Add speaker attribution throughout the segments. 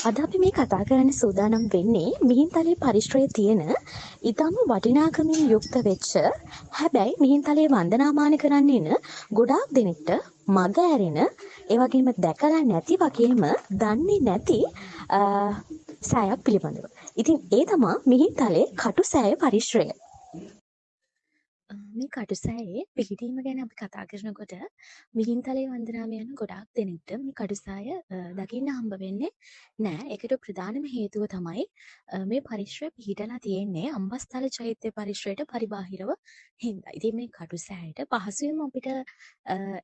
Speaker 1: අද අපි මේ කතා කරන්න සූදානම් වෙන්නේ මිහින්තලේ පරිශ්‍රයේ තියෙන ඊටම වටිනාකමින් යුක්ත වෙච්ච හැබැයි මිහින්තලේ වන්දනාමාන කරන්න එන ගොඩාක් දෙනෙක්ට මග ඇරෙන ඒ වගේම දැකලා නැති වගේම දන්නේ නැති සෑයක් පිළිබඳව. ඉතින් ඒ තමයි මිහින්තලේ කටුසෑය පරිශ්‍රය. මේ කටුසෑයේ පිහිටීම ගැන අපි කතා කරනකොට මිහින්තලේ වන්දනාවේ යන ගොඩාක් දෙනෙක්ට මේ කටුසෑය දකින්න හම්බ වෙන්නේ නෑ. ඒකට ප්‍රධානම හේතුව තමයි මේ පරිශ්‍රය පිහිටලා තියෙන්නේ අම්බස්තල චෛත්‍ය පරිශ්‍රයට පරිබාහිරව හින්දා. ඉතින් මේ කටුසෑයට පහසුවෙන්ම අපිට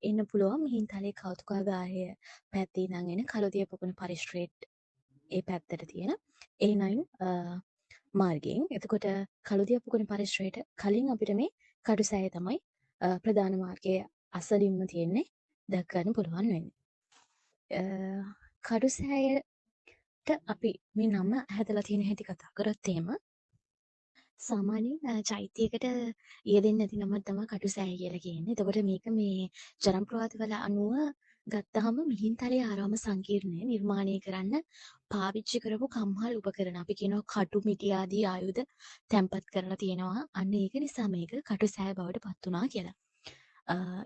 Speaker 1: එන්න පුළුවන් මිහින්තලේ කෞතුකාගාරය පැත්තේ ඉඳන් එන කළුදිය පොකුණ පරිශ්‍රයට ඒ පැත්තට තියෙන A9 මාර්ගයෙන්. එතකොට කළුදිය පොකුණ පරිශ්‍රයට කලින් අපිට මේ කටුසෑය තමයි ප්‍රධාන මාර්ගයේ අසලින්ම තියෙන්නේ දැක ගන්න පුළුවන් වෙන්නේ. කටුසෑයට අපි මේ නම හැදලා තියෙන හැටි කතා කරොත් එහෙම සාමාන්‍යයෙන් චෛත්‍යයකට යෙදෙන්නේ නැති නමක් තමයි කටුසෑය කියලා කියන්නේ. එතකොට මේක මේ ජනප්‍රවාදවල අනුව ගත්තාම මිහින්තලේ ආරාම සංකීර්ණය නිර්මාණය කරන්න පාවිච්චි කරපු කම්හල් උපකරණ. අපි කියනවා කටු මිටි ආදී ආයුධ තැන්පත් කරලා තියෙනවා. අන්න ඒක නිසා මේක කටුසෑය බවට පත් වුණා කියලා.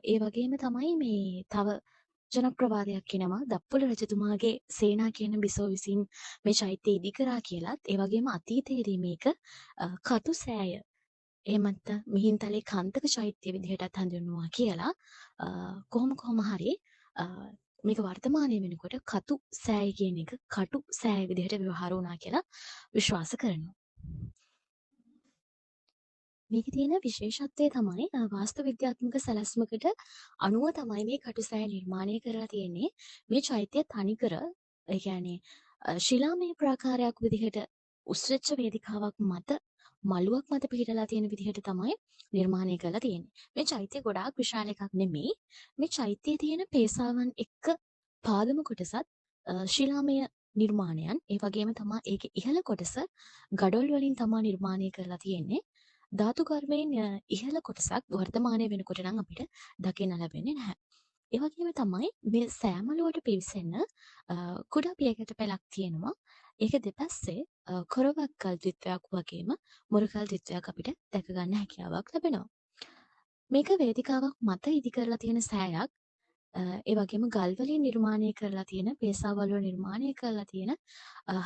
Speaker 1: ඒ වගේම තමයි මේ තව ජනප්‍රවාදයක් කියනවා දප්පුල රජතුමාගේ සේනා කියන බිසෝ විසින් මේ චෛත්‍ය ඉදි කරා කියලත්. ඒ වගේම අතීතයේදී මේක කටුසෑය එහෙම නැත්නම් මිහින්තලේ කන්දක චෛත්‍ය විදිහටත් හඳුන්වනවා කියලා. කොහොම හරි මේක වර්තමානයේ වෙනකොට කතු සෑය කියන එක කටු සෑය විදිහට ව්‍යවහාර වුණා කියලා විශ්වාස කරනවා. මේකේ තියෙන විශේෂත්වය තමයි වාස්තු විද්‍යාත්මක සැලැස්මකට අනුව තමයි මේ කටුසෑය නිර්මාණය කරලා තියෙන්නේ. මේ චෛත්‍ය තනිකර ඒ කියන්නේ ශිලාමය ප්‍රාකාරයක් විදිහට උස්සච්ච වේදිකාවක් මත මළුවක් මත පිහිටලා තියෙන විදිහට තමයි නිර්මාණය කරලා තියෙන්නේ. මේ චෛත්‍ය ගොඩාක් විශාල එකක් නෙමෙයි. මේ චෛත්‍යයේ තියෙන පේසාවන් එක්ක පාදම කොටසත් ශිලාමය නිර්මාණයන් ඒ වගේම තමයි ඒකේ ඉහළ කොටස ගඩොල් වලින් තමයි නිර්මාණය කරලා තියෙන්නේ. ධාතු කර්මයෙන් ඉහළ කොටසක් වර්තමානයේ වෙනකොට නම් අපිට දකින්න ලැබෙන්නේ නැහැ. ඒ වගේම තමයි මේ සෑමලුවට පිවිසෙන්න කුඩා පියකට පෙළක් තියෙනවා. ඒක දෙපැත්තේ කොරවක්කල් ද්විත්වයක් වගේම මුරකල් ද්විත්වයක් අපිට දැක ගන්න හැකියාවක් ලැබෙනවා. මේක වේදිකාවක් මත ඉදි කරලා තියෙන සෑයක්. ඒ වගේම ගල් වලින් නිර්මාණය කරලා තියෙන පේසාවල් වල නිර්මාණය කරලා තියෙන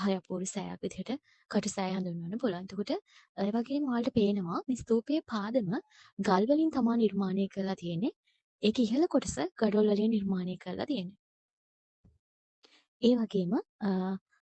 Speaker 1: හරි අපූර්ව සෑයක් විදිහට කටුසෑය හඳුන්වන්න පුළුවන්. එතකොට ඒ වගේම ඔයාලට පේනවා මේ ස්තූපයේ පාදම ගල් වලින් තමයි නිර්මාණය කරලා තියෙන්නේ. ඒක ඉහළ කොටස ගඩොල් වලින් නිර්මාණය කරලා තියෙන්නේ. ඒ වගේම